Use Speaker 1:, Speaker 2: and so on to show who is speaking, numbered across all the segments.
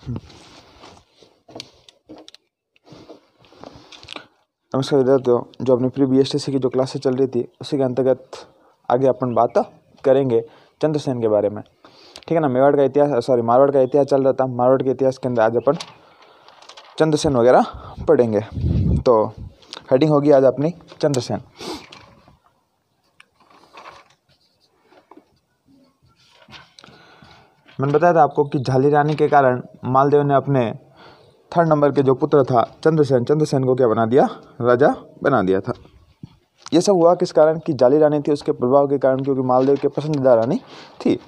Speaker 1: नमस्कार विद्यार्थियों, जो अपनी प्री BSTC की जो क्लासेस चल रही थी उसी के अंतर्गत आगे अपन बात करेंगे चंद्रसेन के बारे में। ठीक है ना। मारवाड़ का इतिहास चल रहा था। मारवाड़ के इतिहास के अंदर आज अपन चंद्रसेन वगैरह पढ़ेंगे। तो हेडिंग होगी आज अपनी चंद्रसेन। मैंने बताया था आपको कि झाली रानी के कारण मालदेव ने अपने 3rd नंबर के जो पुत्र था चंद्रसेन को क्या बना दिया, राजा बना दिया था। ये सब हुआ किस कारण कि झाली रानी थी उसके प्रभाव के कारण, क्योंकि मालदेव के पसंदीदा रानी थी।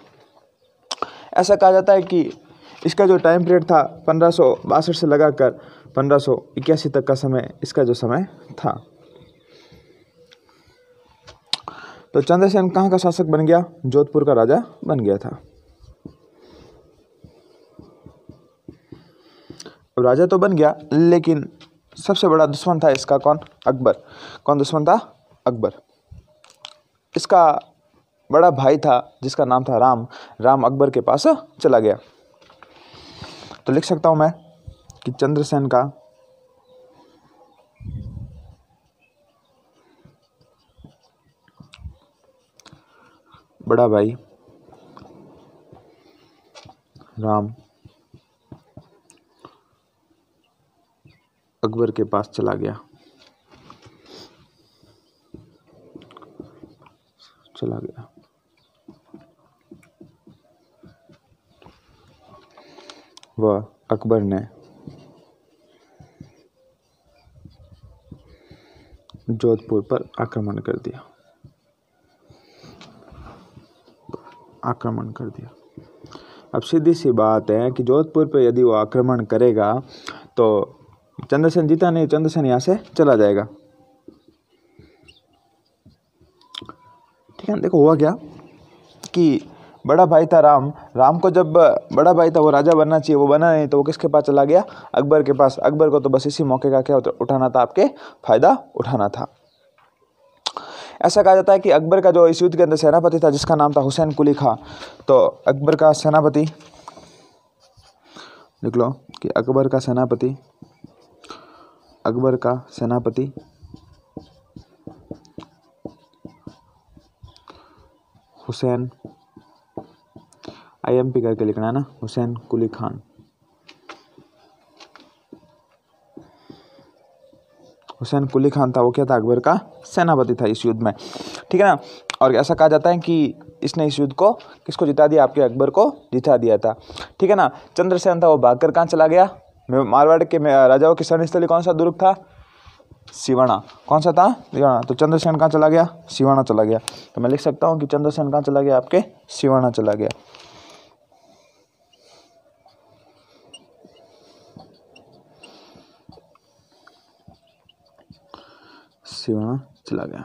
Speaker 1: ऐसा कहा जाता है कि इसका जो टाइम पीरियड था 1562 से लगाकर 1581 तक का समय इसका जो समय था। तो चंद्रसेन कहाँ का शासक बन गया? जोधपुर का राजा बन गया था। राजा तो बन गया, लेकिन सबसे बड़ा दुश्मन था इसका कौन? अकबर। कौन दुश्मन था? अकबर। इसका बड़ा भाई था जिसका नाम था राम अकबर के पास चला गया। तो लिख सकता हूं मैं कि चंद्रसेन का बड़ा भाई राम अकबर के पास चला गया। वह अकबर ने जोधपुर पर आक्रमण कर दिया। अब सीधी सी बात है कि जोधपुर पर यदि वो आक्रमण करेगा तो चंद्रसेन जीता नहीं, चंद्रसेन यहाँ से चला जाएगा। ठीक है। देखो हुआ क्या कि बड़ा भाई था राम को जब बड़ा भाई था वो राजा बनना चाहिए, वो बना नहीं, तो वो किसके पास चला गया? अकबर के पास। अकबर को तो बस इसी मौके का क्या उठाना था, आपके फायदा उठाना था। ऐसा कहा जाता है कि अकबर का जो इस युद्ध के अंदर सेनापति था जिसका नाम था हुसैन कुली खां। तो अकबर का सेनापति लिख लो कि अकबर का सेनापति हुसैन, IMP करके लिखना है ना, हुसैन कुली खान। हुसैन कुली खान था, वो क्या था? अकबर का सेनापति था इस युद्ध में। ठीक है ना। और ऐसा कहा जाता है कि इसने इस युद्ध को किसको जिता दिया? आपके अकबर को जिता दिया था। ठीक है ना। चंद्रसेन था वो भागकर कहाँ चला गया? मारवाड़ के राजाओं की शरणस्थली कौन सा दुर्ग था? सिवाना। कौन सा था? सिवाना। तो चंद्रसेन कहाँ चला गया? सिवाना चला गया। तो मैं लिख सकता हूँ कि चंद्रसेन कहाँ चला गया? आपके सिवाना चला गया। सिवाना चला गया।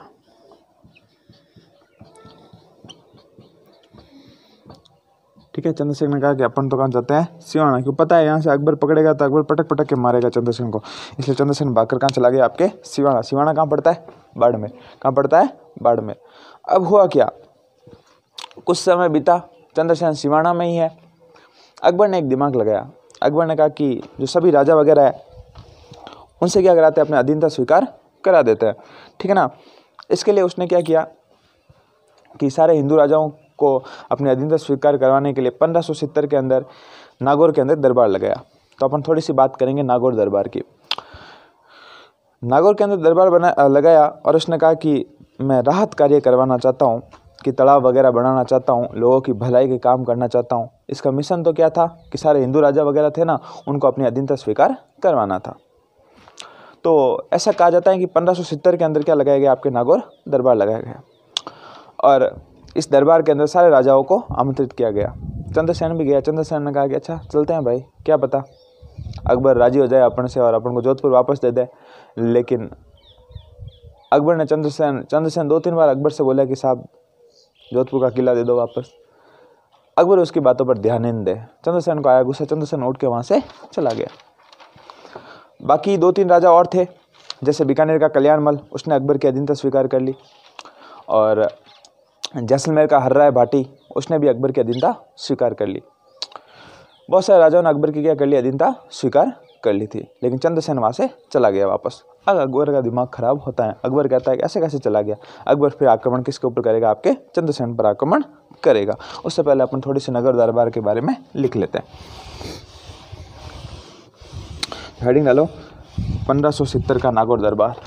Speaker 1: ठीक है। चंद्रसेन ने कहा कि अपन तो कहाँ जाते हैं? सिवाना। क्यों? पता है यहाँ से अकबर पकड़ेगा तो अकबर पटक के मारेगा चंद्रसेन को, इसलिए चंद्रसेन भागकर कहाँ चला गया? आपके सिवाना। सिवाना कहाँ पड़ता है? बाड़मेर। कहाँ पड़ता है? बाड़मेर। अब हुआ क्या, कुछ समय बीता, चंद्रसेन सिवाना में ही है। अकबर ने एक दिमाग लगाया। अकबर ने कहा कि जो सभी राजा वगैरह है उनसे क्या कराते हैं? अपने अधीनता स्वीकार करा देते हैं। ठीक है ना। इसके लिए उसने क्या किया कि सारे हिंदू राजाओं को अपने अधीनता स्वीकार करवाने के लिए 1570 के अंदर नागौर के अंदर दरबार लगाया। तो अपन थोड़ी सी बात करेंगे नागौर दरबार की। नागौर के अंदर दरबार लगाया और उसने कहा कि मैं राहत कार्य करवाना चाहता हूँ, कि तालाब वगैरह बनाना चाहता हूँ, लोगों की भलाई के काम करना चाहता हूँ। इसका मिशन तो क्या था कि सारे हिंदू राजा वगैरह थे ना, उनको अपनी अधीनता स्वीकार करवाना था। तो ऐसा कहा जाता है कि 1570 के अंदर क्या लगाया गया? आपके नागौर दरबार लगाया गया और इस दरबार के अंदर सारे राजाओं को आमंत्रित किया गया। चंद्रसेन भी गया। चंद्रसेन ने कहा कि अच्छा चलते हैं भाई, क्या पता अकबर राजी हो जाए अपन से और अपन को जोधपुर वापस दे दे। लेकिन अकबर ने चंद्रसेन 2-3 बार अकबर से बोला कि साहब जोधपुर का किला दे दो वापस। अकबर उसकी बातों पर ध्यान नहीं दे। चंद्रसेन को आया गुस्सा, चंद्रसेन उठ के वहाँ से चला गया। बाकी 2-3 राजा और थे, जैसे बीकानेर का कल्याणमल, उसने अकबर की अधीनता स्वीकार कर ली। और जैसलमेर का हर्राय भाटी, उसने भी अकबर की अधीनता स्वीकार कर ली। बहुत सारे राजाओं ने अकबर की क्या कर लिया, अधीनता स्वीकार कर ली थी, लेकिन चंद्रसेन वहाँ से चला गया वापस। अब अकबर का दिमाग खराब होता है, अकबर कहता है कि ऐसे कैसे चला गया। अकबर फिर आक्रमण किसके ऊपर करेगा, आपके चंद्रसेन पर आक्रमण करेगा। उससे पहले अपन थोड़ी सी नगर दरबार के बारे में लिख लेते हैं। हेडिंग डालो 1570 का नागौर दरबार।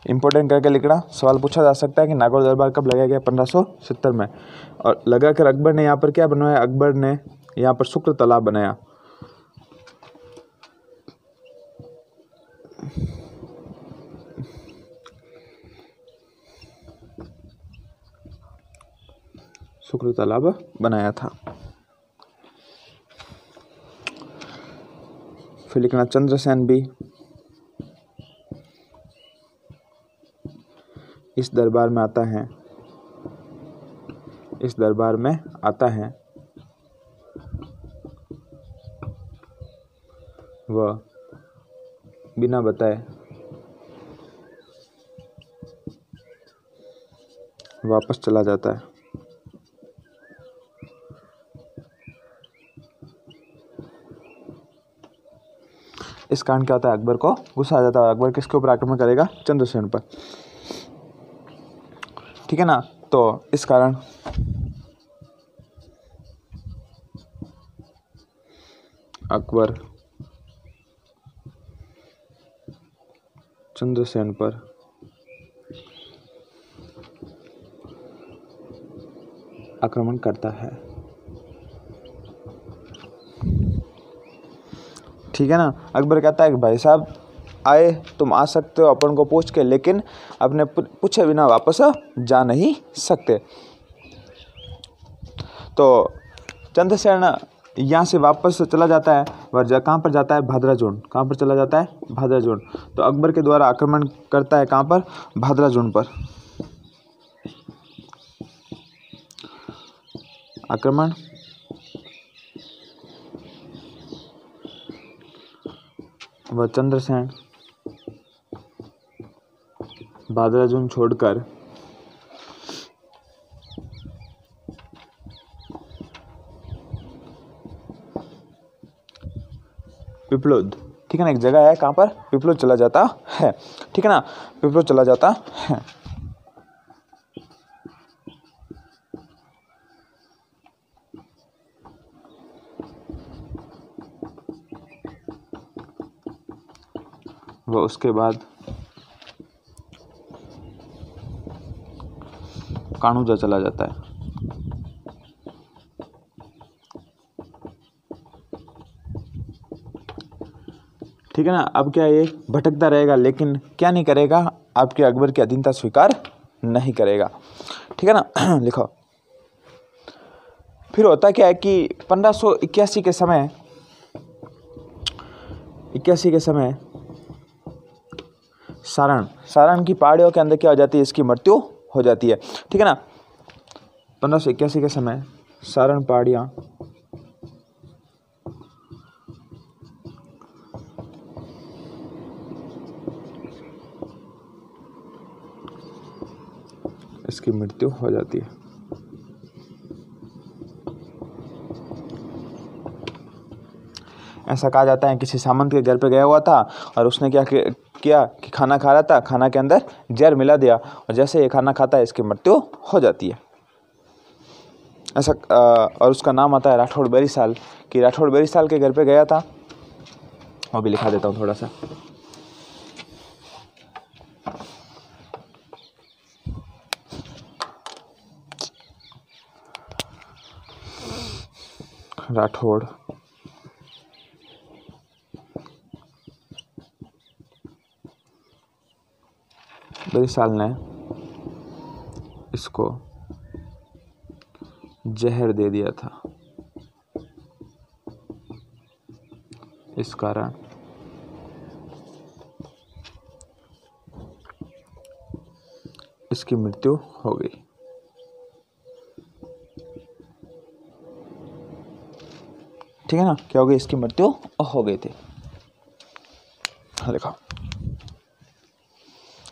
Speaker 1: इंपॉर्टेंट करके लिखना, सवाल पूछा जा सकता है कि नागौर दरबार कब लगाया गया, 1570 में। और लगाकर अकबर ने यहाँ पर क्या बनवाया, अकबर ने यहाँ पर शुक्र तालाब बनाया। शुक्र तालाब बनाया था। फिर लिखना चंद्रसेन भी इस दरबार में आता है, इस दरबार में आता है वह बिना बताए वापस चला जाता है। इस कारण क्या होता है, अकबर को गुस्सा आ जाता है। अकबर किसके ऊपर आक्रमण करेगा, चंद्रसेन पर। ठीक है ना। तो इस कारण अकबर चंद्रसेन पर आक्रमण करता है। ठीक है ना। अकबर कहता है कि भाई साहब आए, तुम आ सकते हो अपन को पूछ के, लेकिन अपने पूछे बिना वापस जा नहीं सकते। तो चंद्रसेन यहाँ से वापस चला जाता है, और कहाँ पर जाता है, भादराजोन। कहाँ पर चला जाता है, भादराजोन। तो अकबर के द्वारा आक्रमण करता है कहाँ पर, भादराजोन पर। आक्रमण वह चंद्रसेन भादराजोन छोड़कर पिपलोद, ठीक है ना, एक जगह है कहाँ पर, पिपलोद चला जाता है। ठीक है ना, पिपलोद चला जाता है। वह उसके बाद कान्होजा चला जाता है। ठीक है ना। अब क्या ये भटकता रहेगा, लेकिन क्या नहीं करेगा, आपके अकबर की अधीनता स्वीकार नहीं करेगा। ठीक है ना। लिखो। फिर होता क्या है कि 1581 के समय, 81 के समय सारण की पहाड़ियों के अंदर क्या हो जाती है, इसकी मृत्यु हो जाती है। ठीक है ना। 1581 के समय सारण पहाड़ियां इसकी मृत्यु हो जाती है। ऐसा कहा जाता है किसी सामंत के घर पे गया हुआ था, और उसने क्या किया कि खाना खा रहा था, खाना के अंदर जहर मिला दिया, और जैसे ये खाना खाता है इसकी मृत्यु हो जाती है। ऐसा और उसका नाम आता है राठौड़ बेरीसाल, कि राठौड़ बेरीसाल के घर पे गया था। वो भी लिखा देता हूँ थोड़ा सा। राठौड़ बेरीसाल ने इसको जहर दे दिया था, इस कारण इसकी मृत्यु हो गई। ठीक है ना, क्या हो गई, इसकी मृत्यु हो गई थी। लिखा,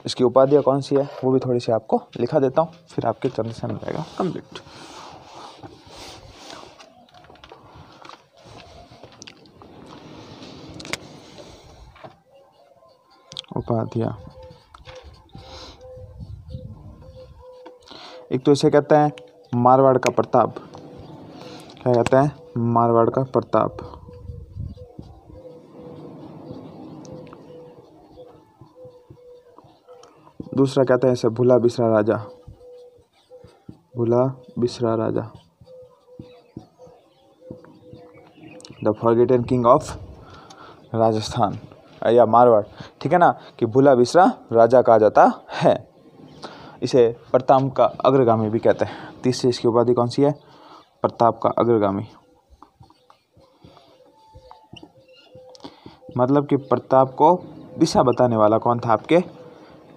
Speaker 1: इसकी उपाधियाँ कौन सी है वो भी थोड़ी सी आपको लिखा देता हूँ, फिर आपके चंद्रसेन हो जाएगा कंप्लीट। उपाधियाँ, एक तो इसे कहते हैं मारवाड़ का प्रताप। क्या कहते हैं, मारवाड़ का प्रताप। दूसरा कहते हैं इसे भूला बिसरा राजा, भूला बिसरा राजा, the forgotten king of Rajasthan या मारवाड़, ठीक है ना, कि भूला बिसरा राजा कहा जाता है। इसे प्रताप का अग्रगामी भी कहते हैं। तीसरी इसकी उपाधि कौन सी है, प्रताप का अग्रगामी, मतलब कि प्रताप को दिशा बताने वाला कौन था, आपके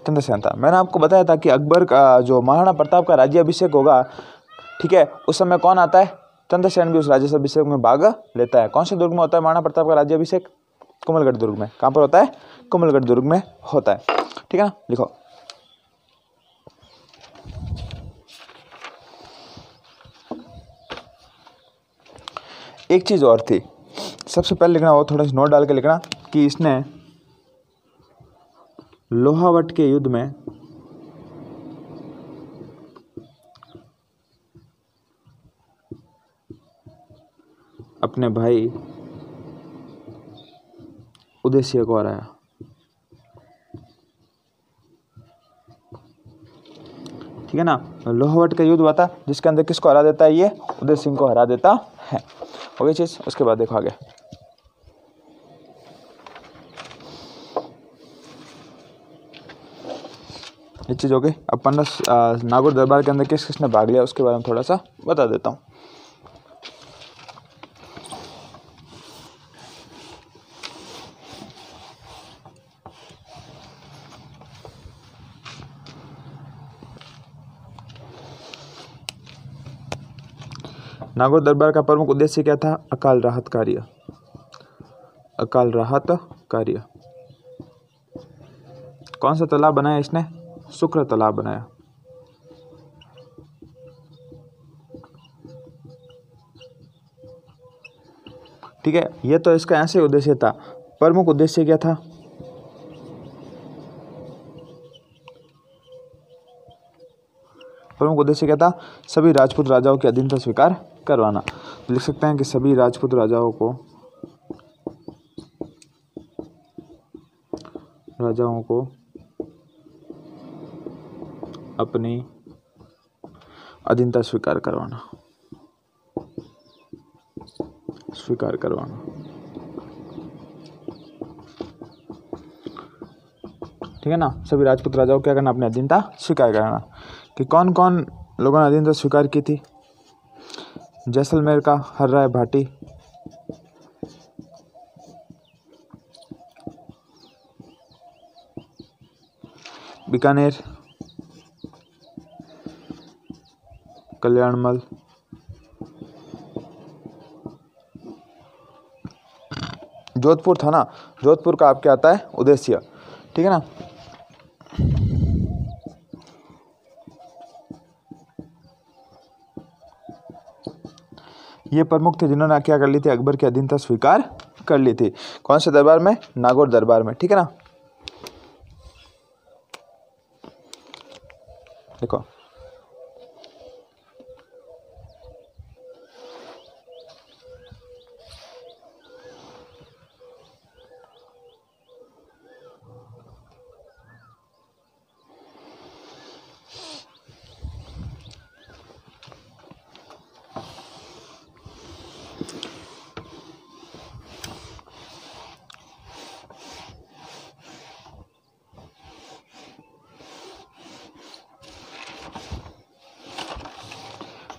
Speaker 1: चंद्रसेन था। मैंने आपको बताया था कि अकबर का जो महाराणा प्रताप का राज्याभिषेक होगा, ठीक है, उस समय कौन आता है, चंद्रसेन भी उस राज्याभिषेक में भाग लेता है। कौन से दुर्ग में होता है महाराणा प्रताप का राज्याभिषेक, कुमलगढ़ दुर्ग में। कहाँ पर होता है, कुमलगढ़ दुर्ग में होता है, ठीक है ना। लिखो, एक चीज और थी, सबसे पहले लिखना, वो थोड़ा सा नोट डाल के लिखना कि इसने लोहावट के युद्ध में अपने भाई उदयसिंह को हराया। ठीक है ना, लोहावट का युद्ध हुआ था जिसके अंदर किसको हरा देता है, ये उदयसिंह को हरा देता है। हो गई चीज। उसके बाद देखो आगे, ये चीज हो गई। अब नागौर दरबार के अंदर किस किसने भाग लिया उसके बारे में थोड़ा सा बता देता हूँ। नागौर दरबार का प्रमुख उद्देश्य क्या था, अकाल राहत कार्य, अकाल राहत कार्य। कौन सा तालाब बनाया इसने, शुक्र तालाब बनाया। ठीक है, ये तो इसका ऐसे उद्देश्य था। प्रमुख उद्देश्य क्या था, प्रमुख उद्देश्य क्या था, सभी राजपूत राजाओं की अधीनता स्वीकार करवाना। तो लिख सकते हैं कि सभी राजपूत राजाओं को अपनी अधीनता स्वीकार करवाना, ठीक है ना। सभी राजपूत राजाओं को क्या करना, अपनी अधीनता स्वीकार करना। कि कौन कौन लोगों ने अधीनता स्वीकार की थी, जैसलमेर का हर्राय भाटी, बीकानेर, कल्याणमल, जोधपुर था ना, जोधपुर का आपके आता है उदयसिंह, ठीक है ना। ये प्रमुख थे जिन्होंने क्या कर ली थी, अकबर की अधीनता स्वीकार कर ली थी। कौन से दरबार में, नागौर दरबार में, ठीक है ना। देखो,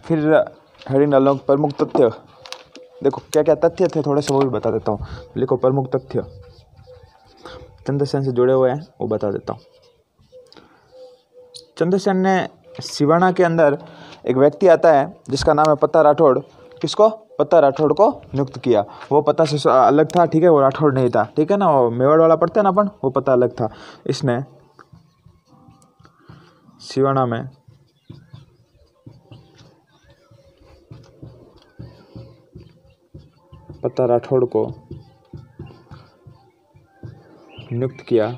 Speaker 1: फिर हेडिंग डाल रहा हूँ, प्रमुख तथ्य। देखो क्या क्या तथ्य थे, थोड़े से वो भी बता देता हूँ। लिखो, प्रमुख तथ्य चंद्रसेन से जुड़े हुए हैं वो बता देता हूँ। चंद्रसेन ने सिवाना के अंदर एक व्यक्ति आता है जिसका नाम है पत्ता राठौड़। किसको, पता राठौड़ को नियुक्त किया। वो पता से अलग था, ठीक है, वो राठौड़ नहीं था, ठीक है ना। वो मेवाड़ वाला पढ़ते हैं ना अपन, वो पता अलग था। इसने सिवाना में पता राठौड़ को नियुक्त किया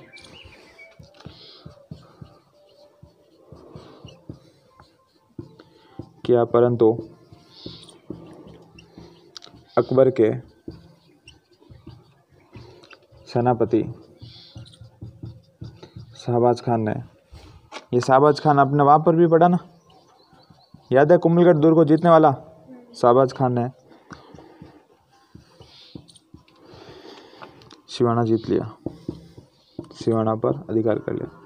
Speaker 1: परंतु अकबर के सेनापति शाहबाज खान ने, ये शाहबाज खान आपने वहाँ पर भी पढ़ा ना, याद है, कुंभलगढ़ दुर्ग को जीतने वाला शाहबाज खान ने सिवाना जीत लिया, सिवाना पर अधिकार कर लिया।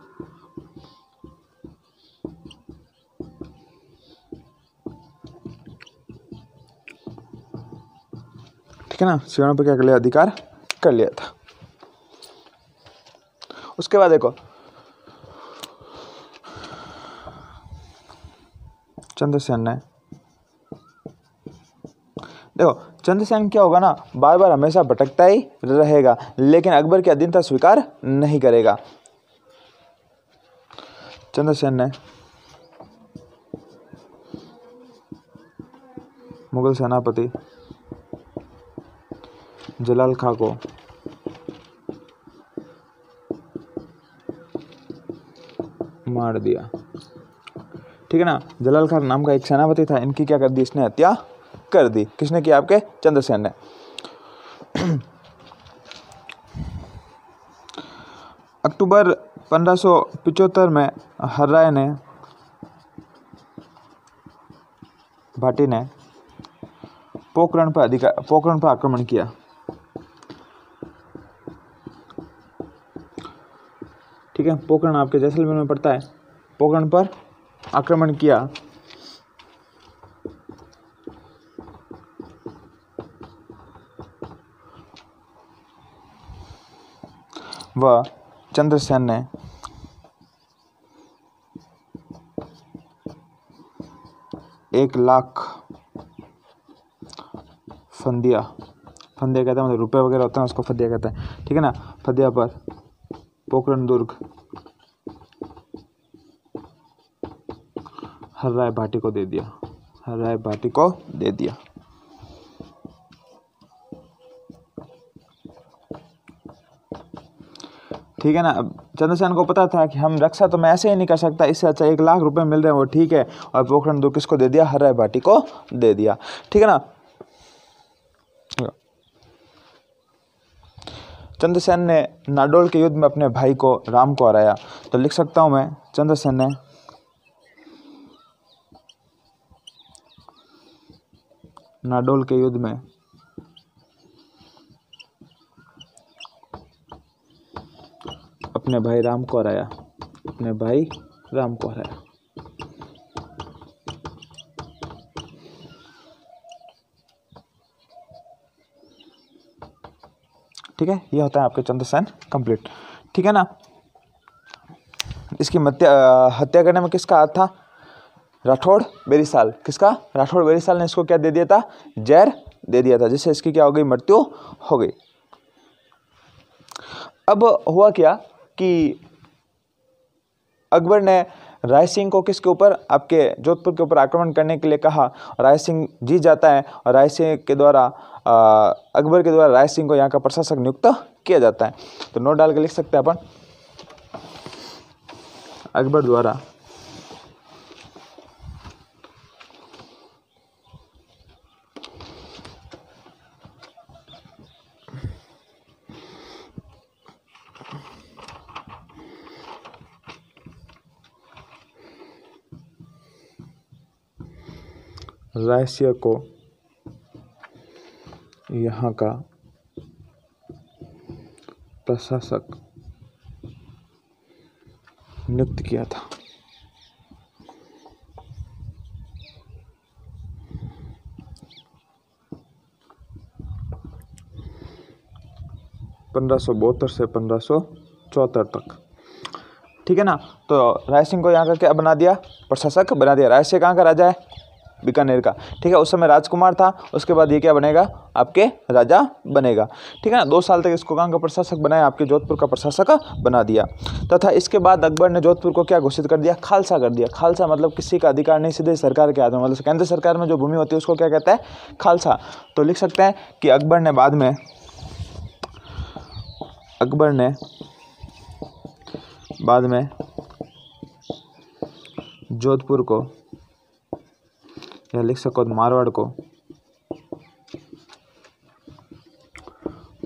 Speaker 1: ठीक है ना, सिवाना पर क्या कर लिया, अधिकार कर लिया था। उसके बाद देखो चंद्रसेन ने, देखो चंद्रसेन क्या होगा ना, बार बार हमेशा भटकता ही रहेगा, लेकिन अकबर की अधीनता स्वीकार नहीं करेगा। चंद्रसेन ने मुगल सेनापति जलाल खां को मार दिया। ठीक है ना, जलाल खान नाम का एक सेनापति था, इनकी क्या कर दी, इसने हत्या कर दी। किसने किया, आपके चंद्रसेन ने। अक्टूबर 1575 में हर्राय ने, भाटी ने पोखरण पर आक्रमण किया। ठीक है, पोखरण आपके जैसलमेर में पड़ता है। पोखरण पर आक्रमण किया। वह चंद्रसेन ने एक लाख फंदिया कहते हैं, मतलब रुपए वगैरह होता है, उसको फंदिया कहते हैं। ठीक है ना, फंदिया पर पोखरण दुर्ग हर्राय भाटी को दे दिया। ठीक है ना, अब चंद्रसेन को पता था कि हम रक्षा तो मैं ऐसे ही नहीं कर सकता, इससे अच्छा 1 लाख रुपए मिल रहे हैं वो ठीक है, और पोखरण दुर्ग किसको दे दिया, हर्राय भाटी को दे दिया। ठीक है ना, चंद्रसेन ने नाडोल के युद्ध में अपने भाई को राम को हराया। तो लिख सकता हूं मैं, चंद्रसेन ने नाडोल के युद्ध में अपने भाई राम को हराया। ठीक है, ये होता है आपके चंद्रसेन कंप्लीट। ठीक है ना, इसकी हत्या करने में किसका हाथ था, राठौड़ बेरीसाल। किसका, राठौड़ बेरीसाल ने इसको क्या दे दिया था, जहर दे दिया था, जिससे इसकी क्या हो गई, मृत्यु हो गई। अब हुआ क्या कि अकबर ने राय सिंह को किसके ऊपर, आपके जोधपुर के ऊपर आक्रमण करने के लिए कहा। राय सिंह जीत जाता है और राय सिंह के द्वारा अकबर के द्वारा राय सिंह को यहाँ का प्रशासक नियुक्त किया जाता है। तो नोट डाल के लिख सकते हैं अपन, अकबर द्वारा राय सिंह को यहाँ का प्रशासक नियुक्त किया था। (1572 से 1574 तक। ठीक है ना, तो राय सिंह को यहाँ का क्या बना दिया, प्रशासक बना दिया। राय सिंह कहाँ का राजा है, बीकानेर का, ठीक है। उस समय राजकुमार था, उसके बाद ये क्या बनेगा, आपके राजा बनेगा, ठीक है ना। 2 साल तक इसको कहाँ का प्रशासक बनाया, आपके जोधपुर का प्रशासक बना दिया। तथा इसके बाद अकबर ने जोधपुर को क्या घोषित कर दिया, खालसा कर दिया। खालसा मतलब किसी का अधिकार नहीं, सीधे सरकार के हाथ में, मतलब केंद्र सरकार में जो भूमि होती है उसको क्या कहता है, खालसा। तो लिख सकते हैं कि अकबर ने बाद में जोधपुर को, या लिख सको मारवाड़ को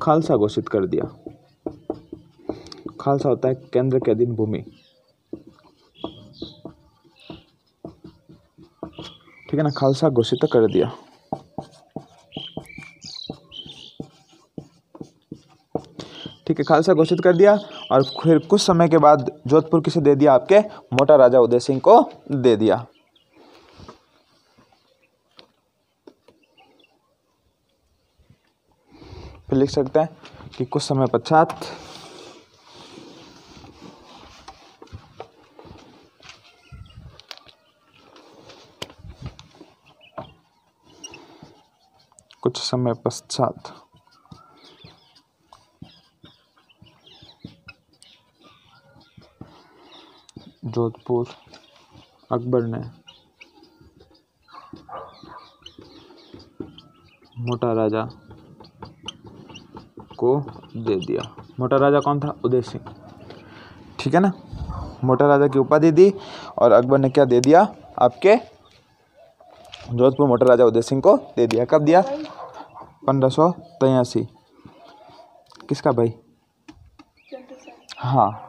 Speaker 1: खालसा घोषित कर दिया। खालसा होता है केंद्र के अधीन भूमि, ठीक है ना। खालसा घोषित कर दिया। ठीक है, खालसा घोषित कर दिया। और फिर कुछ समय के बाद जोधपुर किसे दे दिया, आपके मोटा राजा उदय सिंह को दे दिया। फिर लिख सकते हैं कि कुछ समय पश्चात जोधपुर अकबर ने मोटा राजा को दे दिया। मोटा राजा कौन था, उदय सिंह, ठीक है ना। मोटा राजा की उपाधि दी और अकबर ने क्या दे दिया, आपके जोधपुर मोटा राजा उदय सिंह को दे दिया। कब दिया, 1583। किसका भाई, हाँ,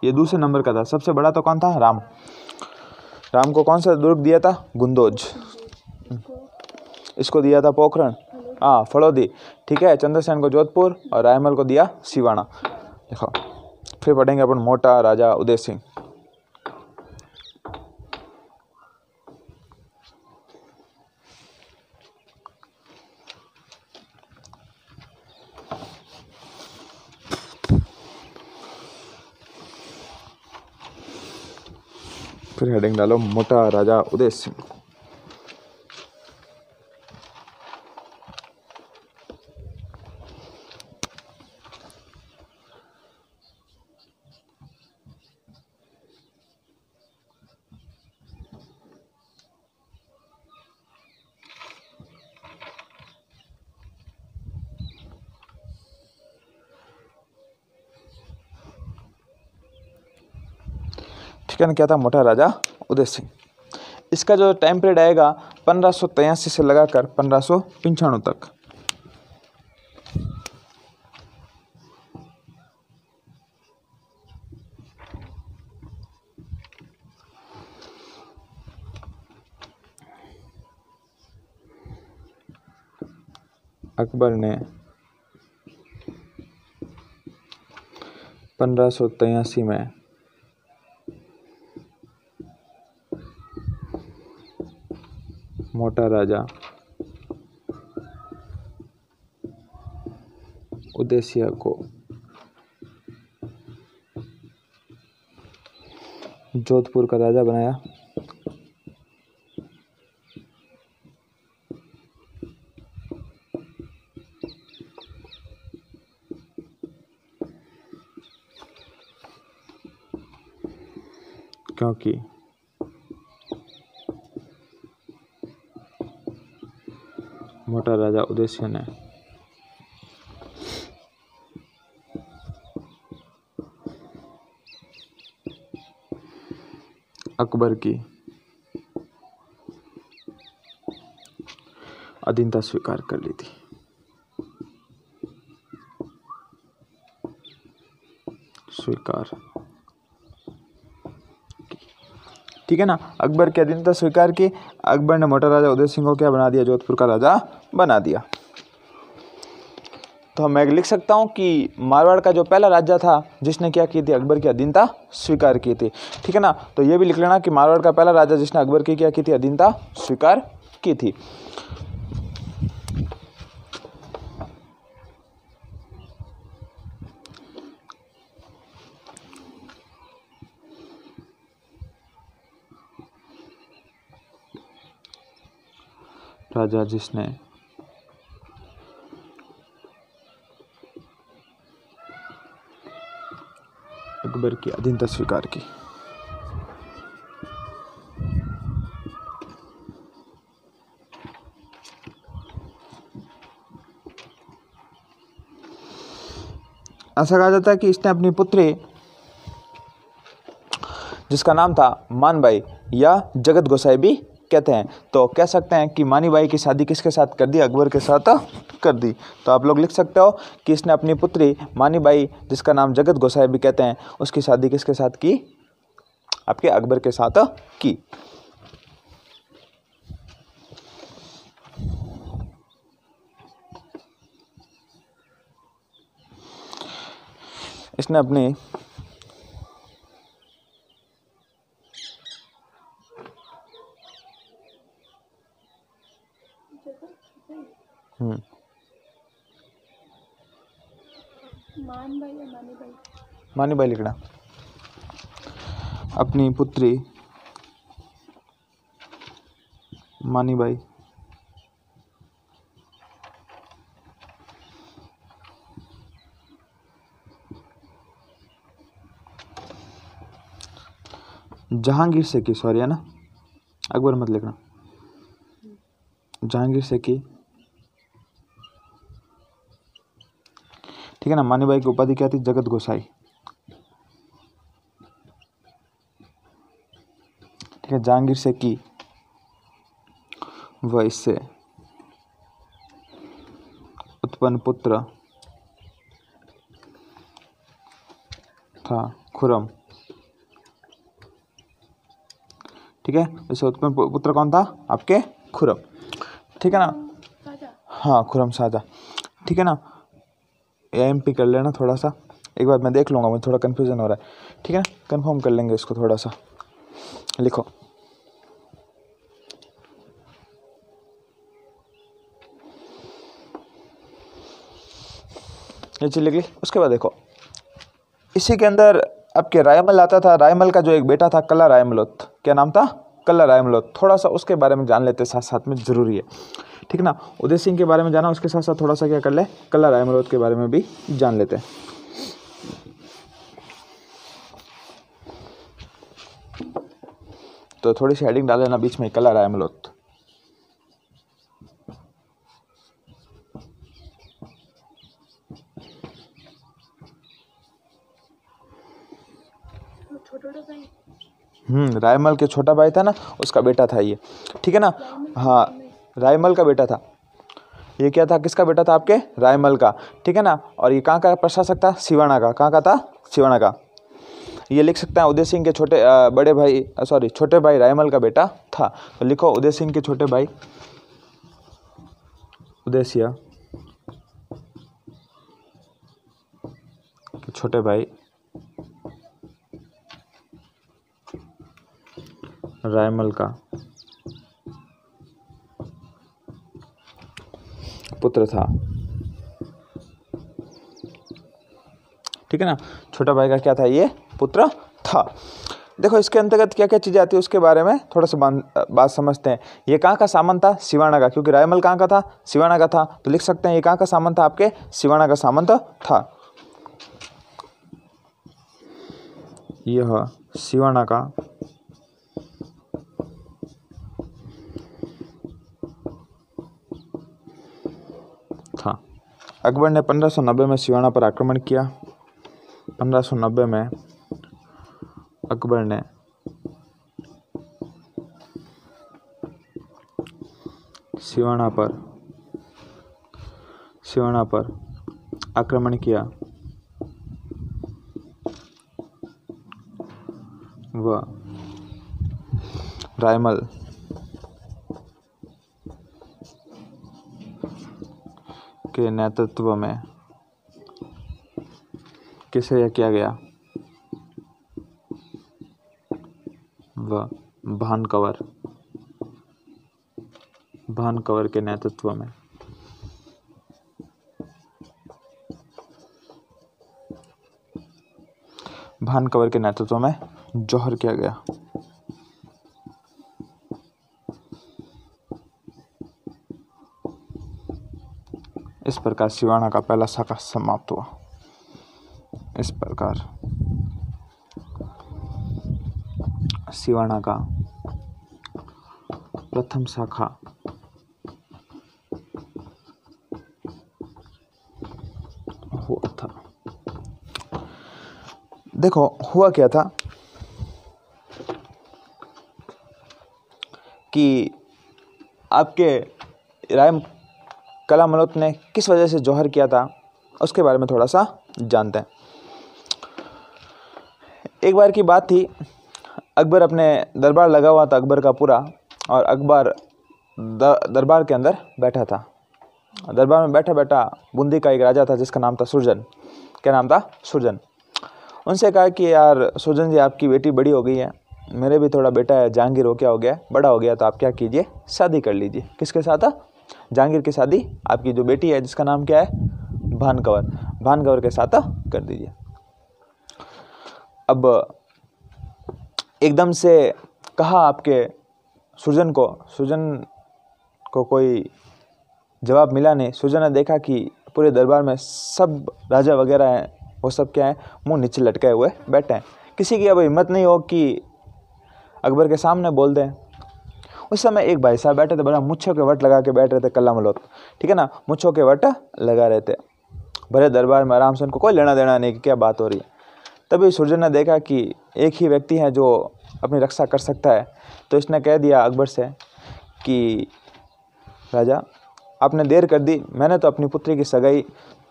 Speaker 1: ये दूसरे नंबर का था। सबसे बड़ा तो कौन था, राम को कौन सा दुर्ग दिया था, गुंदोज। इसको दिया था पोखरण, फड़ौदी, ठीक है। चंद्रसेन को जोधपुर और रायमल को दिया सिवाना। देखो फिर पढ़ेंगे अपन मोटा राजा उदय सिंह। फिर हेडिंग डालो मोटा राजा उदय सिंह। ठीक है ना, क्या था, मोटा राजा उदय सिंह। इसका जो टाइम पीरियड आएगा 1583 से लगाकर 1595 तक। अकबर ने 1583 में मोटा राजा उदय सिंह को जोधपुर का राजा बनाया। क्योंकि मोटा राजा उदय सिंह ने अकबर की अधीनता स्वीकार कर ली थी। ठीक है ना, अकबर की अधीनता स्वीकार की। अकबर ने मोटा राजा उदय सिंह को क्या बना दिया, जोधपुर का राजा बना दिया। तो मैं लिख सकता हूँ कि मारवाड़ का जो पहला राजा था जिसने क्या की थी, अकबर की अधीनता स्वीकार की थी, ठीक है ना। तो ये भी लिख लेना कि मारवाड़ का पहला राजा जिसने अकबर की क्या की थी, अधीनता स्वीकार की थी। राजा जिसने अकबर की अधीनता स्वीकार की। ऐसा कहा जाता है कि इसने अपनी पुत्री जिसका नाम था मानबाई या जगत गोसाई भी कहते हैं, तो कह सकते हैं कि मानीबाई की शादी किसके साथ कर दी? अकबर के साथ कर दी। तो आप लोग लिख सकते हो कि इसने अपनी पुत्री मानीबाई जिसका नाम जगत गोसाई भी कहते हैं उसकी शादी किसके साथ की? आपके अकबर के साथ की। इसने अपनी मानीबाई लिखना। अपनी पुत्री मानीबाई जहांगीर से की, सॉरी है ना, अकबर मत लिखना, जहांगीर से की, ठीक है ना। मानीबाई की उपाधि क्या थी? जगत गोसाई, ठीक है। जहांगीर से की वह इससे उत्पन्न पुत्र था खुर्रम, ठीक है। इससे उत्पन्न पुत्र कौन था? आपके खुर्रम, ठीक है ना। हाँ, खुर्रम शाहजहाँ, ठीक है ना। एमपी कर लेना थोड़ा सा, एक बार मैं देख लूँगा, मुझे थोड़ा कन्फ्यूजन हो रहा है, ठीक है ना। कंफर्म कर लेंगे इसको, थोड़ा सा लिखो। ये चीज लिख ली। उसके बाद देखो इसी के अंदर आपके रायमल आता था। रायमल का जो एक बेटा था कल्ला रायमलोथ, क्या नाम था? कल्ला रायमलोथ। थोड़ा सा उसके बारे में जान लेते, साथ साथ में जरूरी है, ठीक है ना। उदय सिंह के बारे में जाना, उसके साथ साथ थोड़ा सा क्या कर ले, कल्ला रायमलोथ के बारे में भी जान लेते हैं। तो थोड़ी सी हेडिंग डाल लेना बीच में, कल्ला रायमलोथ। रायमल के छोटा भाई था ना, उसका बेटा था ये, ठीक है ना। हाँ, रायमल का बेटा था ये। क्या था? किसका बेटा था? आपके रायमल का, ठीक है ना। और ये कहाँ का प्रशासक था? सिवाना का। कहाँ का था? सिवाना का। ये लिख सकते हैं उदय सिंह के छोटे भाई रायमल का बेटा था। तो लिखो उदय सिंह के छोटे भाई, उदयसिंह के छोटे भाई रायमल का पुत्र था, ठीक है ना। छोटा भाई का क्या था? ये पुत्र था। देखो इसके अंतर्गत क्या क्या चीजें आती है उसके बारे में थोड़ा सा बात समझते हैं। ये कहाँ का सामंत था? सिवाना का, क्योंकि रायमल कहाँ का था? सिवाना का था। तो लिख सकते हैं ये कहाँ का सामंत था? आपके सिवाना का सामंत था। यह सिवाना का था। अकबर ने 1590 में सिवाना पर आक्रमण किया। 1590 में अकबर ने सिवाना पर आक्रमण किया व रायमल के नेतृत्व में किसे किया गया? व भानकवर के नेतृत्व में जौहर किया गया। इस प्रकार सिवाना का पहला शाखा समाप्त हुआ। इस प्रकार सिवाना का प्रथम शाखा हुआ था। देखो हुआ क्या था कि आपके राय कला मलोत ने किस वजह से जौहर किया था उसके बारे में थोड़ा सा जानते हैं। एक बार की बात थी, अकबर अपने दरबार लगा हुआ था अकबर का पूरा, और अकबर दरबार के अंदर बैठा था। दरबार में बैठा बैठा बूंदी का एक राजा था जिसका नाम था सुरजन। क्या नाम था? सुरजन। उनसे कहा कि यार सुरजन जी, आपकी बेटी बड़ी हो गई है, मेरे भी थोड़ा बेटा है जहांगीर, हो क्या हो गया, बड़ा हो गया, तो आप क्या कीजिए, शादी कर लीजिए। किसके साथ? जहांगीर की शादी आपकी जो बेटी है जिसका नाम क्या है? भानकवर, भानकवर के साथ कर दीजिए। अब एकदम से कहा आपके सुरजन को कोई जवाब मिला नहीं। सुरजन ने देखा कि पूरे दरबार में सब राजा वगैरह हैं, वो सब क्या है, मुंह नीचे लटकाए हुए बैठे हैं। किसी की अब हिम्मत नहीं हो कि अकबर के सामने बोल दें। उस समय एक भाई साहब बैठे थे, बड़ा मुच्छों के वट लगा के बैठ रहे थे, कल्ला मलोत, ठीक है ना, मुच्छों के वट लगा रहे थे भरे दरबार में आराम से, उनको कोई लेना देना नहीं कि क्या बात हो रही है। तभी सुरजन ने देखा कि एक ही व्यक्ति है जो अपनी रक्षा कर सकता है, तो इसने कह दिया अकबर से कि राजा, आपने देर कर दी, मैंने तो अपनी पुत्री की सगाई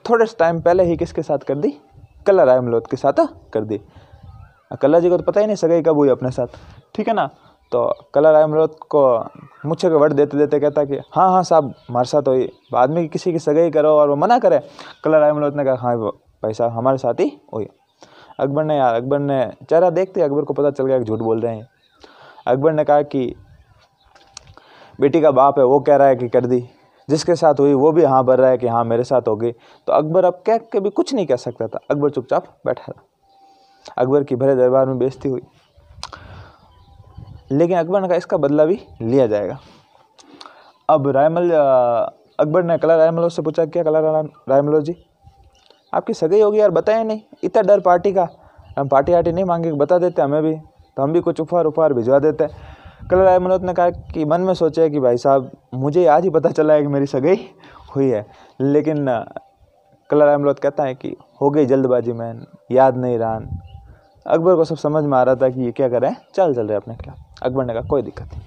Speaker 1: थोड़े टाइम पहले ही किसके साथ कर दी? कल्ला राय मलोत के साथ कर दी। कल्ला जी को तो पता ही नहीं सगाई कब हुई अपने साथ, ठीक है ना। तो कल्ला राय मलोत को मुझे के वट देते देते कहता कि हाँ हाँ साहब, हमारे साथ हुई, आदमी की किसी की सगाई करो और वो मना करे। कल्ला राय मलोत ने कहा हाँ भाई साहब, हमारे साथ ही हुई। अकबर ने चेहरा देखते अकबर को पता चल गया कि झूठ बोल रहे हैं। अकबर ने कहा कि बेटी का बाप है, वो कह रहा है कि कर दी, जिसके साथ हुई वो भी हाँ भर रहा है कि हाँ मेरे साथ हो गई। तो अकबर अब कह के भी कुछ नहीं कह सकता था, अकबर चुपचाप बैठा था। अकबर की भरे दरबार में बेइज्जती हुई, लेकिन अकबर ने कहा इसका बदला भी लिया जाएगा। अब अकबर ने कल्ला रायमल से पूछा, क्या कल्ला रायमल जी, आपकी सगाई होगी यार, बताया नहीं, इतना डर पार्टी का, हम पार्टी आर्टी नहीं मांगे, बता देते हमें भी, तो हम भी कुछ उपहार भिजवा देते। कल्ला रायमल ने कहा कि मन में सोचे कि भाई साहब, मुझे आज ही पता चला है कि मेरी सगाई हुई है। लेकिन कल्ला रायमल कहता है कि हो गई जल्दबाजी में, याद नहीं रहा। अकबर को सब समझ में आ रहा था कि ये क्या कर रहे हैं, चल रहे अपने खिलाफ। अकबर ने कहा कोई दिक्कत नहीं।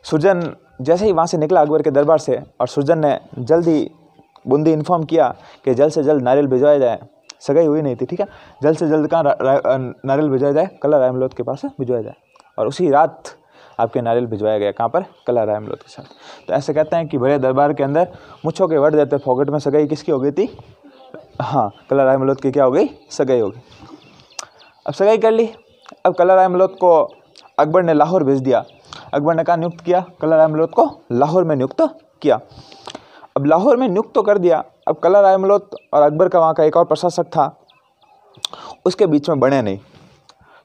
Speaker 1: सुरजन जैसे ही वहाँ से निकला अकबर के दरबार से, और सुरजन ने जल्दी बूंदी इन्फॉर्म किया कि जल्द से जल्द नारियल भिजवाया जाए। सगाई हुई नहीं थी, ठीक है, जल्द से जल्द कहाँ नारियल भिजवाया जाए, कल्ला रायमल के पास भिजवाया जाए। और उसी रात आपके नारियल भिजवाया गया, कहाँ पर? कल्ला रायमल के साथ। तो ऐसे कहते हैं कि बड़े दरबार के अंदर मुच्छों के वट देते फोकट में सगाई किसकी हो गई थी? हाँ, कल्ला रायमल की क्या हो गई? सगाई हो गई। अब सगाई कर ली। अब कल्ला रायमल को अकबर ने लाहौर भेज दिया। अकबर ने कहा नियुक्त किया, कल्ला रायमल को लाहौर में नियुक्त किया। अब लाहौर में नियुक्त तो कर दिया, अब कल्ला रायमल और अकबर का वहाँ का एक और प्रशासक था, उसके बीच में बने नहीं।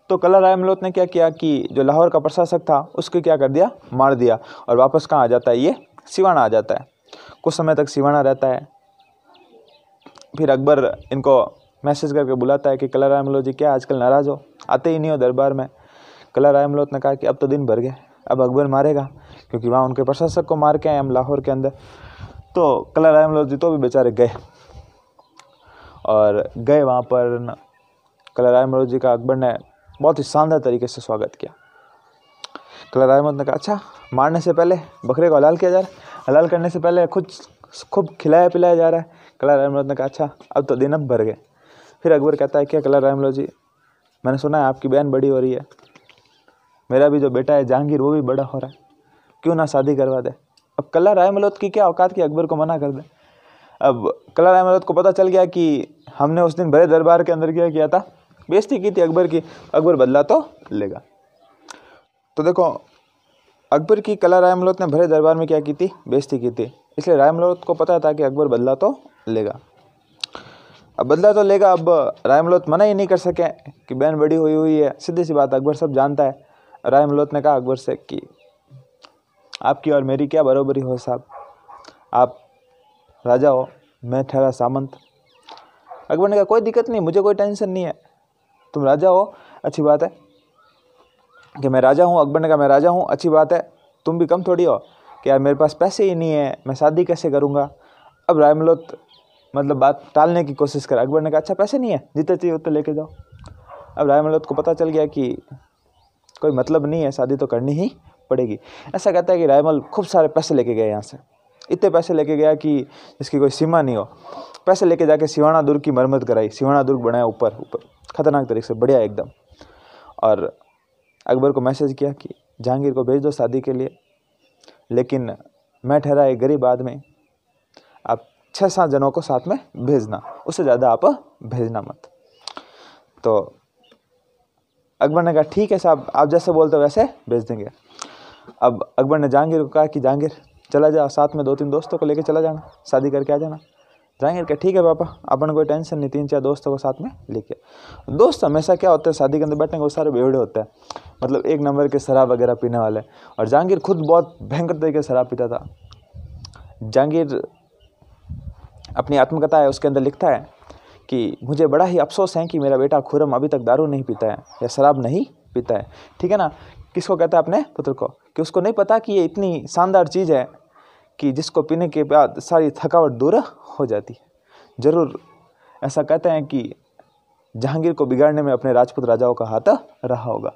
Speaker 1: तो कल्ला रायमल ने क्या किया कि जो लाहौर का प्रशासक था उसके क्या कर दिया, मार दिया, और वापस कहाँ आ जाता है, ये सिवाना आ जाता है। कुछ समय तक सिवाना रहता है। फिर अकबर इनको मैसेज करके बुलाता है कि कल्ला रायमल जी क्या आजकल नाराज़ हो, आते ही नहीं हो दरबार में। कल्ला रायमल ने कहा कि अब तो दिन भर गए, अब अकबर मारेगा, क्योंकि वहाँ उनके प्रशासक को मार के आए हम लाहौर के अंदर। तो कल्ला रायमल जी तो भी बेचारे गए, और गए वहाँ पर कल्ला रायमल जी का अकबर ने बहुत ही शानदार तरीके से स्वागत किया। कल्ला रायमल ने कहा अच्छा, मारने से पहले बकरे को हलाल किया जा रहा है, हलाल करने से पहले खूब खिलाया पिलाया जा रहा है। कल्ला रायमल ने कहा अच्छा, अब तो दिन अब भर गए। फिर अकबर कहता है क्या कल्ला रायमल जी, मैंने सुना है आपकी बहन बड़ी हो रही है, मेरा भी जो बेटा है जहांगीर वो भी बड़ा हो रहा है, क्यों ना शादी करवा दे। अब कल्ला रायमल की क्या औकात की अकबर को मना कर दे। अब कल्ला रायमल को पता चल गया कि हमने उस दिन बड़े दरबार के अंदर क्या किया था, बेइज्जती की थी अकबर की, अकबर बदला तो लेगा। तो देखो अकबर की कल्ला रायमल ने भरे दरबार में क्या की थी, बेइज्जती की थी, इसलिए रायमल को पता था कि अकबर बदला तो लेगा। अब बदला तो लेगा, अब रायमल मना ही नहीं कर सके कि बहन बड़ी हुई है, सीधी सी बात, अकबर सब जानता है। रायमल ने कहा अकबर से कि आपकी और मेरी क्या बराबरी हो साहब, आप राजा हो, मैं ठहरा सामंत। अकबर ने कहा कोई दिक्कत नहीं, मुझे कोई टेंशन नहीं है, तुम राजा हो, अच्छी बात है कि मैं राजा हूँ। अकबर ने कहा मैं राजा हूँ, अच्छी बात है, तुम भी कम थोड़ी हो कि यार मेरे पास पैसे ही नहीं है, मैं शादी कैसे करूँगा। अब रायमलोत मतलब बात टालने की कोशिश कर। अकबर ने कहा अच्छा पैसे नहीं है, जितने चाहिए उतने लेके जाओ। अब रायमलोत को पता चल गया कि कोई मतलब नहीं है, शादी तो करनी ही पड़ेगी। ऐसा कहता है कि रायमल खूब सारे पैसे लेके गए यहाँ से, इतने पैसे लेके गया कि जिसकी कोई सीमा नहीं हो। पैसे लेके जाके सिवाना दुर्ग की मरम्मत कराई, सिवाना दुर्ग बनाया ऊपर खतरनाक तरीके से, बढ़िया एकदम। और अकबर को मैसेज किया कि जहांगीर को भेज दो शादी के लिए, लेकिन मैं ठहरा एक गरीब आदमी, आप 6-7 जनों को साथ में भेजना, उससे ज़्यादा आप भेजना मत। तो अकबर ने कहा ठीक है साहब, आप जैसे बोलते हो वैसे भेज देंगे। अब अकबर ने जहांगीर को कहा कि जहांगीर चला जा, साथ में 2-3 दोस्तों को लेके चला जाना, शादी करके आ जाना। जहांगीर कहा ठीक है पापा, अपन कोई टेंशन नहीं, 3-4 दोस्तों को साथ में लेके। दोस्त हमेशा क्या होते हैं, शादी के अंदर बैठने को सारे बेवड़े होते हैं, मतलब एक नंबर के शराब वगैरह पीने वाले। और जहांगीर खुद बहुत भयंकर तरीके से शराब पीता था। जहांगीर अपनी आत्मकथा है उसके अंदर लिखता है कि मुझे बड़ा ही अफसोस है कि मेरा बेटा खुर्रम अभी तक दारू नहीं पीता है या शराब नहीं पीता है। ठीक है ना, किसको कहता है, अपने पुत्र को, कि उसको नहीं पता कि ये इतनी शानदार चीज़ है कि जिसको पीने के बाद सारी थकावट दूर हो जाती है। ज़रूर ऐसा कहते हैं कि जहांगीर को बिगाड़ने में अपने राजपूत राजाओं का हाथ रहा होगा।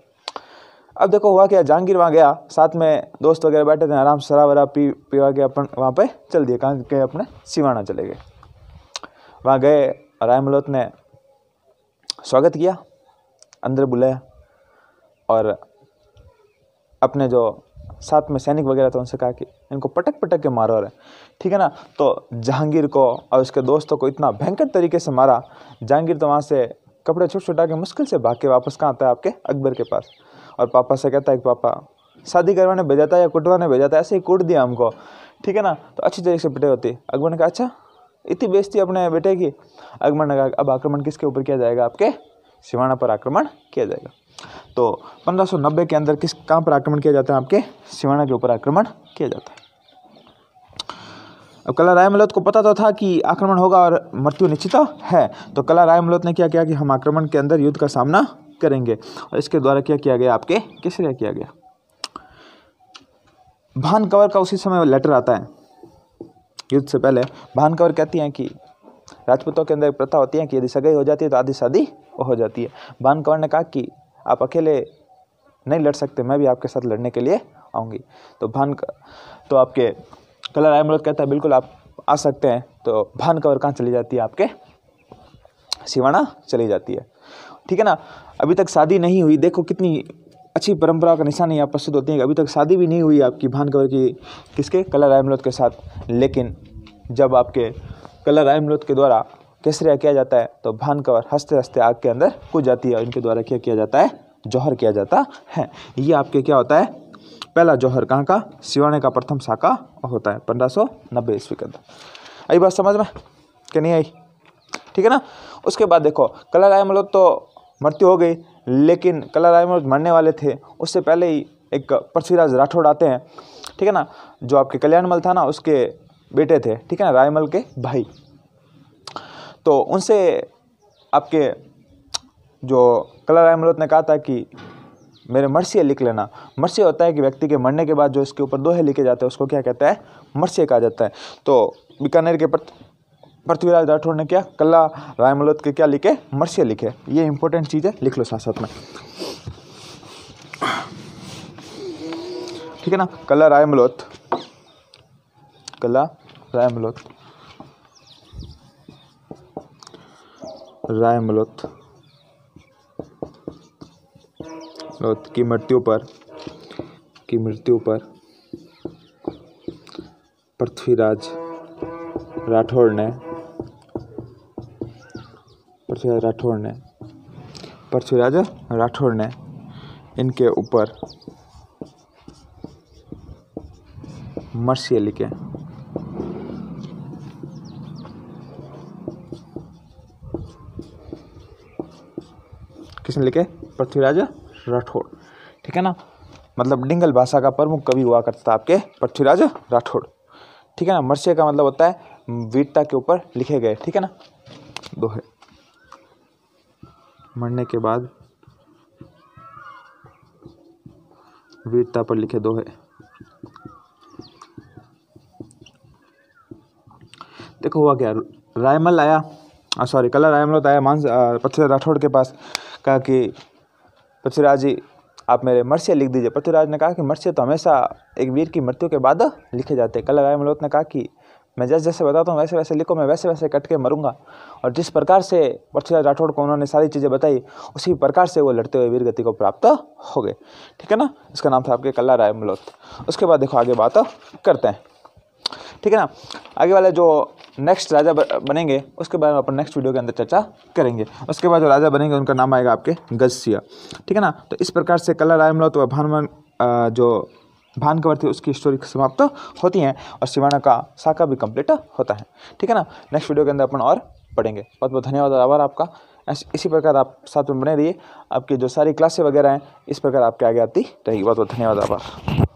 Speaker 1: अब देखो हुआ क्या, जहांगीर वहाँ गया, साथ में दोस्त वगैरह बैठे थे, आराम से शराब वराब पीवा के अपन वहाँ पे चल दिए, कहाँ गए, अपने सिवाना चले गए। वहाँ गए, रायमलोत ने स्वागत किया, अंदर बुलाया और अपने जो साथ में सैनिक वगैरह थे उनसे कहा कि इनको पटक पटक के मारो रहे। ठीक है ना, तो जहांगीर को और उसके दोस्तों को इतना भयंकर तरीके से मारा। जहांगीर तो वहाँ से कपड़े छुटा के मुश्किल से भाग के वापस कहाँ आता है, आपके अकबर के पास। और पापा से कहता है कि पापा शादी करवाने भेजा था या कुटवाने भेजा था, ऐसे ही कूट दिया हमको। ठीक है ना, तो अच्छी तरीके से पिटे होती। अकबर ने कहा अच्छा इतनी बेइज्जती अपने बेटे की। अकबर ने कहा अब आक्रमण किसके ऊपर किया जाएगा, आपके सिवाना पर आक्रमण किया जाएगा। तो 1590 के अंदर कहाँ पर आक्रमण किया जाता है, आपके सिवाना के ऊपर आक्रमण किया जाता है। अब कला रायमलोत को पता तो था कि आक्रमण होगा और मृत्यु निश्चित है, तो कला रायमलोत ने क्या किया कि हम आक्रमण के अंदर युद्ध का सामना करेंगे। और इसके द्वारा क्या किया गया, आपके किसने किया गया, भान कंवर का उसी समय लेटर आता है। युद्ध से पहले भान कंवर कहती हैं कि राजपूतों के अंदर प्रथा होती है कि यदि सगाई हो जाती है तो आधी शादी हो जाती है। भान कंवर ने कहा कि आप अकेले नहीं लड़ सकते, मैं भी आपके साथ लड़ने के लिए आऊँगी। तो आपके कला रायमलोत कहता है बिल्कुल आप आ सकते हैं। तो भान कंवर कहाँ चली जाती है, आपके सिवाना चली जाती है। ठीक है ना, अभी तक शादी नहीं हुई। देखो कितनी अच्छी परंपरा का निशानी यहाँ प्रस्तुत होती है कि अभी तक शादी भी नहीं हुई आपकी भान कंवर की, किसके, कला रायमलोत के साथ। लेकिन जब आपके कला रायमलोत के द्वारा केसरिया किया जाता है तो भान कंवर हंसते हंसते आग के अंदर कूद जाती है और इनके द्वारा क्या किया जाता है, जौहर किया जाता है। ये आपके क्या होता है, पहला जौहर कहाँ का, सिवाने का प्रथम साका होता है 1590 ईस्वी के अंदर। आई बात समझ में कि नहीं आई? ठीक है ना। उसके बाद देखो कला रायमलोत तो मृत्यु हो गई, लेकिन कला रायमलोत मरने वाले थे उससे पहले ही एक पृथ्वीराज राठौड़ आते हैं। ठीक है ना, जो आपके कल्याणमल था ना उसके बेटे थे। ठीक है ना, रायमल के भाई। तो उनसे आपके जो कला रायमलोत ने कहा था कि मेरे मर्सिया लिख लेना। मर्सिया होता है कि व्यक्ति के मरने के बाद जो इसके ऊपर दोहे लिखे जाते हैं उसको क्या कहता है, मर्सिया कहा जाता है। तो बीकानेर के पृथ्वीराज राठौड़ ने क्या, कला रायमलोत के क्या लिखे, मर्सिया लिखे। ये इंपॉर्टेंट चीज़ है, लिख लो साथ साथ में। ठीक है ना, कला रायमलोत, कला रायमलोत, रायमलोत की मृत्यु पर पृथ्वीराज राठौड़ ने इनके ऊपर मर्सिया लिखे। किसने लिखे, पृथ्वीराज राठौड़। ठीक है ना, मतलब डिंगल भाषा का प्रमुख कवि हुआ करता था आपके पृथ्वीराज राठौड़। ठीक है ना, मर्सिया का मतलब होता है वीरता के ऊपर लिखे गए, ठीक है ना, दोहे। मरने के बाद वीरता पर लिखे दोहे। देखो हुआ क्या, रायमल आया, कलर रायमल आया पृथ्वीराज राठौड़ के पास, कहा कि पृथ्वीराज जी आप मेरे मर्ष्य लिख दीजिए। पृथ्वीराज ने कहा कि मर्ष्य तो हमेशा एक वीर की मृत्यु के बाद लिखे जाते हैं। कलर रायमल ने कहा कि मैं जैसे जैसे बताता हूँ वैसे वैसे लिखो, मैं वैसे वैसे कट के मरूंगा। और जिस प्रकार से पृथ्वीराज राठौड़ को उन्होंने सारी चीज़ें बताई, उसी प्रकार से वो लड़ते हुए वीर गति को प्राप्त हो गए, ठीक है ना। इसका नाम था आपके कलर रायमल। उसके बाद देखो आगे बात करते हैं, ठीक है ना। आगे वाले जो नेक्स्ट राजा बनेंगे उसके बारे में अपन नेक्स्ट वीडियो के अंदर चर्चा करेंगे। उसके बाद जो राजा बनेंगे उनका नाम आएगा आपके गजसिया, ठीक है ना। तो इस प्रकार से कलर रायमल व जो भानकवर थी उसकी स्टोरी समाप्त होती हैं और सिवाना का साका भी कंप्लीट होता है, ठीक है ना। नेक्स्ट वीडियो के अंदर अपन और पढ़ेंगे। बहुत बहुत धन्यवाद और आभार आपका। इसी प्रकार आप साथ में बने रहिए, आपकी जो सारी क्लासें वगैरह हैं इस प्रकार आपके आगे आती रहेगी। बहुत बहुत धन्यवाद, आभार।